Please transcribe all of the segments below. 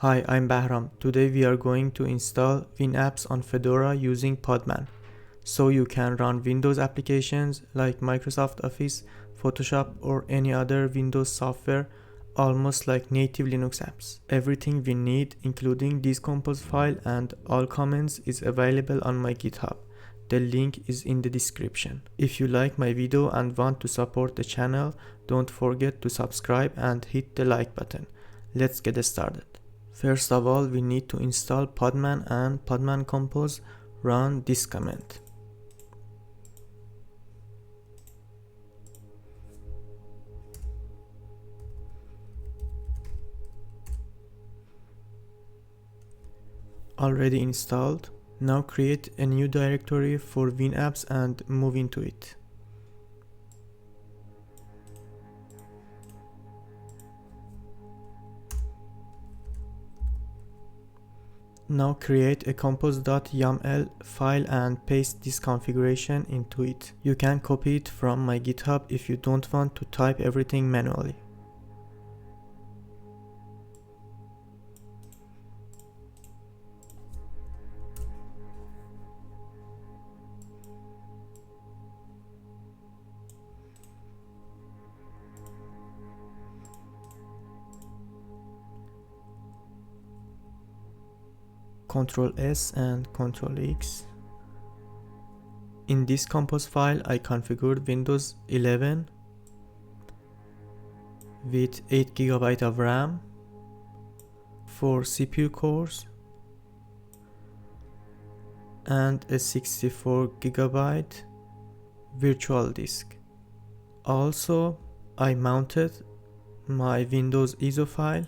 Hi, I'm Bahram. Today we are going to install WinApps on Fedora using Podman, so you can run Windows applications like Microsoft Office, Photoshop, or any other Windows software almost like native Linux apps. Everything we need, including this compose file and all comments, is available on my GitHub. The link is in the description. If you like my video and want to support the channel, don't forget to subscribe and hit the like button. Let's get started. First of all, we need to install Podman, and Podman compose run this command. Already installed. Now create a new directory for WinApps and move into it. Now create a compose.yaml file and paste this configuration into it. You can copy it from my GitHub if you don't want to type everything manually. Ctrl S and Ctrl X. In this compose file, I configured Windows 11 with 8 GB of RAM, 4 CPU cores, and a 64 GB virtual disk. Also, I mounted my Windows ISO file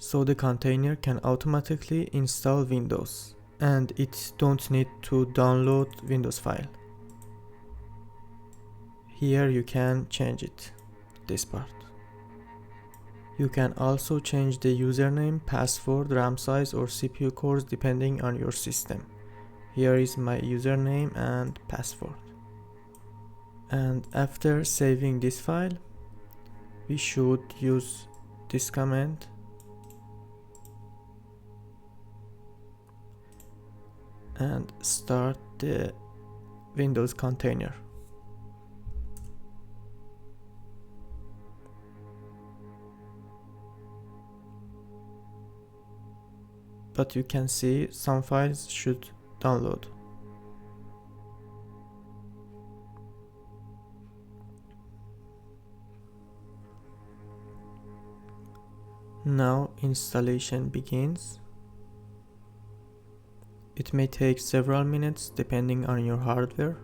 so the container can automatically install Windows and it don't need to download Windows file. Here you can change it, this part. You can also change the username, password, RAM size or CPU cores depending on your system. Here is my username and password. And after saving this file, we should use this command and start the Windows container. But you can see some files should download. Now installation begins. It may take several minutes depending on your hardware.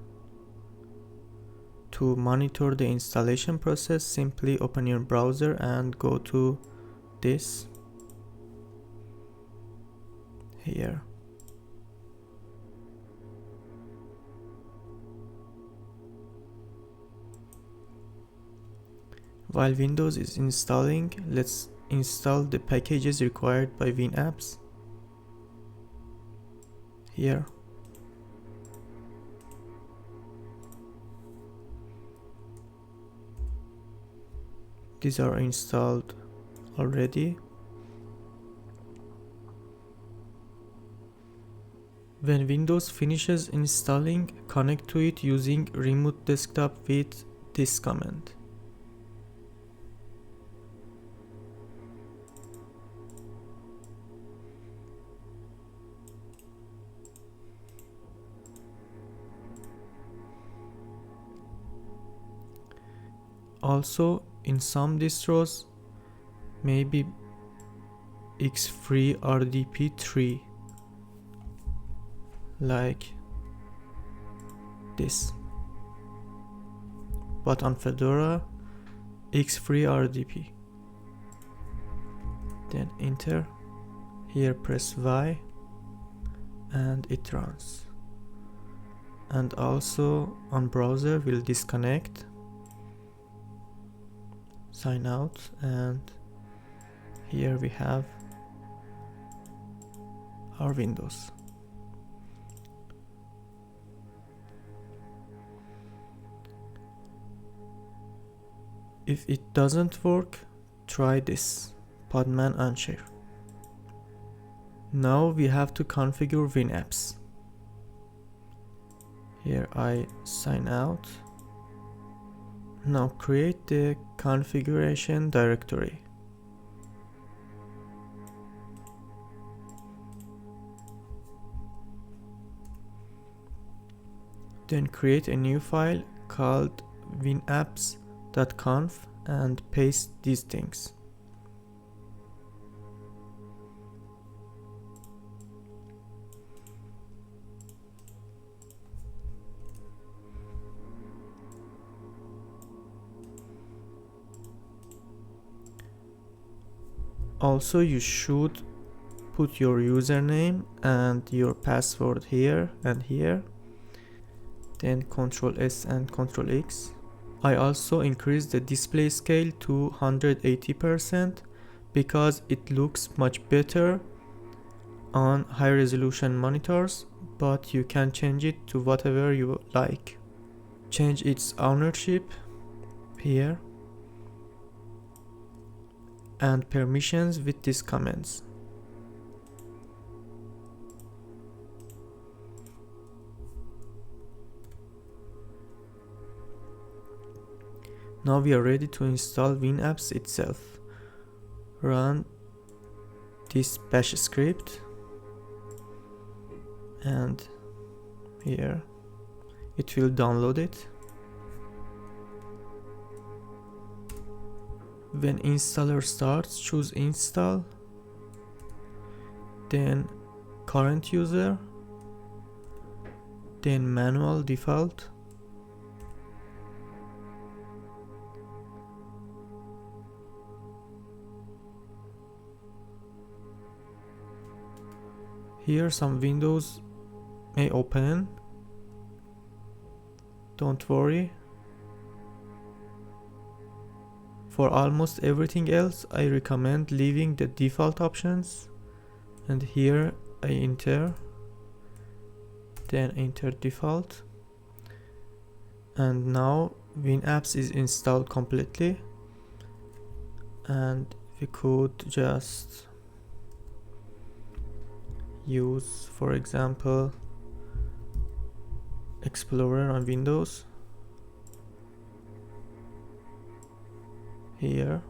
To monitor the installation process, simply open your browser and go to this here. While Windows is installing, let's install the packages required by WinApps. Here. These are installed already. When Windows finishes installing, connect to it using remote desktop with this command. Also, in some distros, maybe X-Free RDP3, like this. But on Fedora, X-Free RDP. Then enter. Here press Y and it runs. And also on browser we'll disconnect, sign out, and here we have our Windows. If it doesn't work, try this Podman unshare. Now we have to configure WinApps. Here I sign out. Now create the configuration directory. Then create a new file called winapps.conf and paste these things. Also, you should put your username and your password here and here. Then Ctrl S and Ctrl X. I also increased the display scale to 180% because it looks much better on high resolution monitors, but you can change it to whatever you like. Change its ownership here and permissions with these commands. Now we are ready to install WinApps itself. Run this bash script and here it will download it. When installer starts, choose install, then current user, then manual default, here some windows may open, don't worry. For almost everything else, I recommend leaving the default options, and here I enter, then enter default, and now WinApps is installed completely, and we could just use, for example, Explorer on Windows here.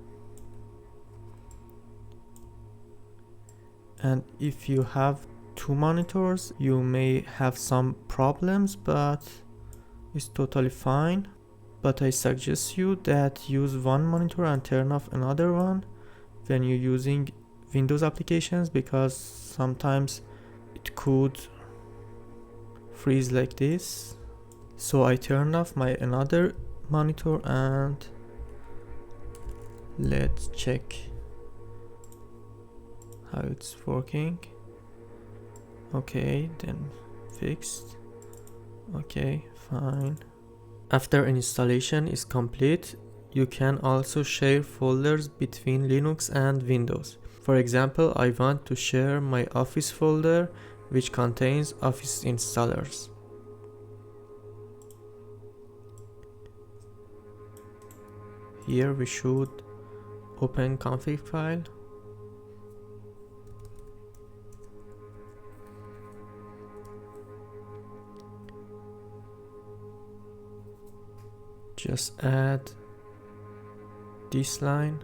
And if you have two monitors, you may have some problems, but it's totally fine. But I suggest you that use one monitor and turn off another one when you're using Windows applications, because sometimes it could freeze like this. So I turned off my another monitor and let's check how it's working. Okay, then fixed. Okay, fine. After installation is complete, you can also share folders between Linux and Windows. For example, I want to share my Office folder which contains Office installers. Here we should open config file. Just add this line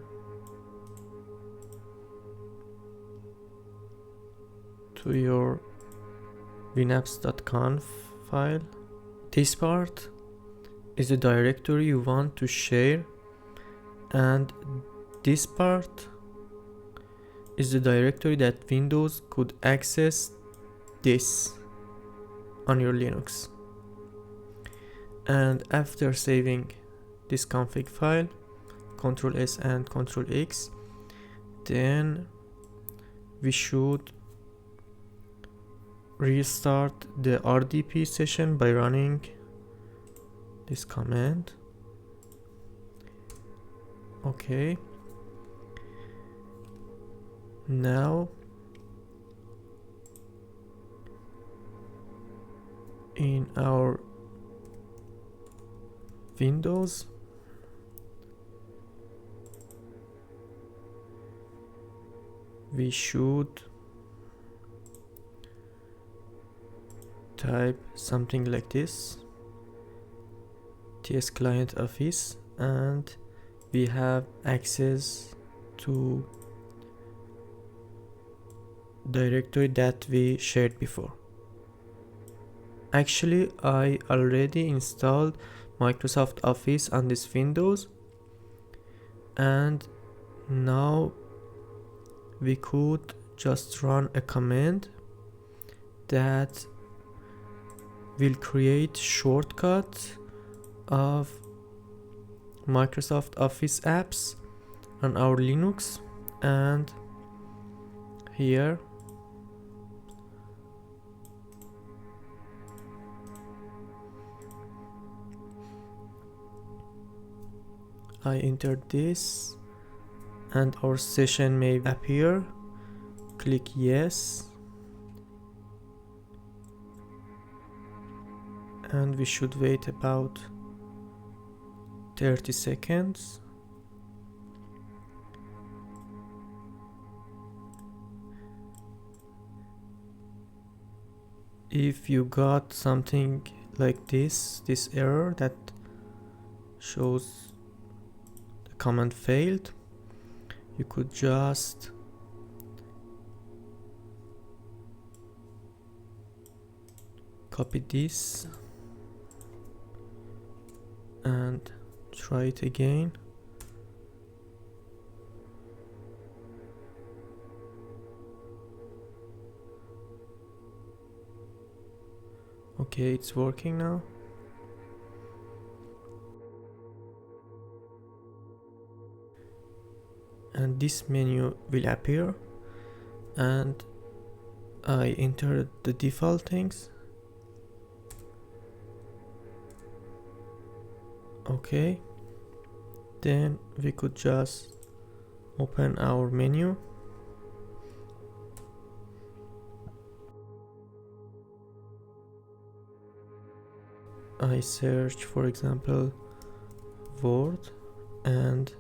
to your winapps.conf file. This part is the directory you want to share, and this part is the directory that Windows could access this on your Linux. And after saving this config file, Ctrl S and Ctrl X, then we should restart the RDP session by running this command. Okay. Now in our Windows, we should type something like this, TS client office, and we have access to directory that we shared before. Actually, I already installed Microsoft Office on this Windows, and now we could just run a command that will create shortcut of Microsoft Office apps on our Linux, and here I entered this and our session may appear. Click yes, and we should wait about 30 seconds. If you got something like this error that shows the command failed, you could just copy this and try it again. Okay, it's working now. And this menu will appear, and I entered the default things. Okay, then we could just open our menu. I search, for example, Word and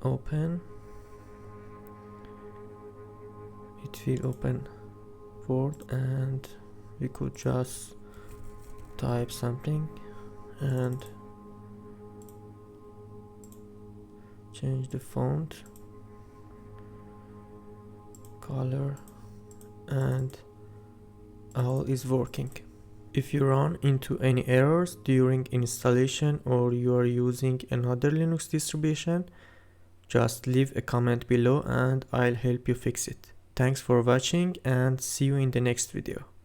open. It will open Word, and we could just type something and change the font, color, and all is working. If you run into any errors during installation or you are using another Linux distribution, just leave a comment below and I'll help you fix it. Thanks for watching and see you in the next video.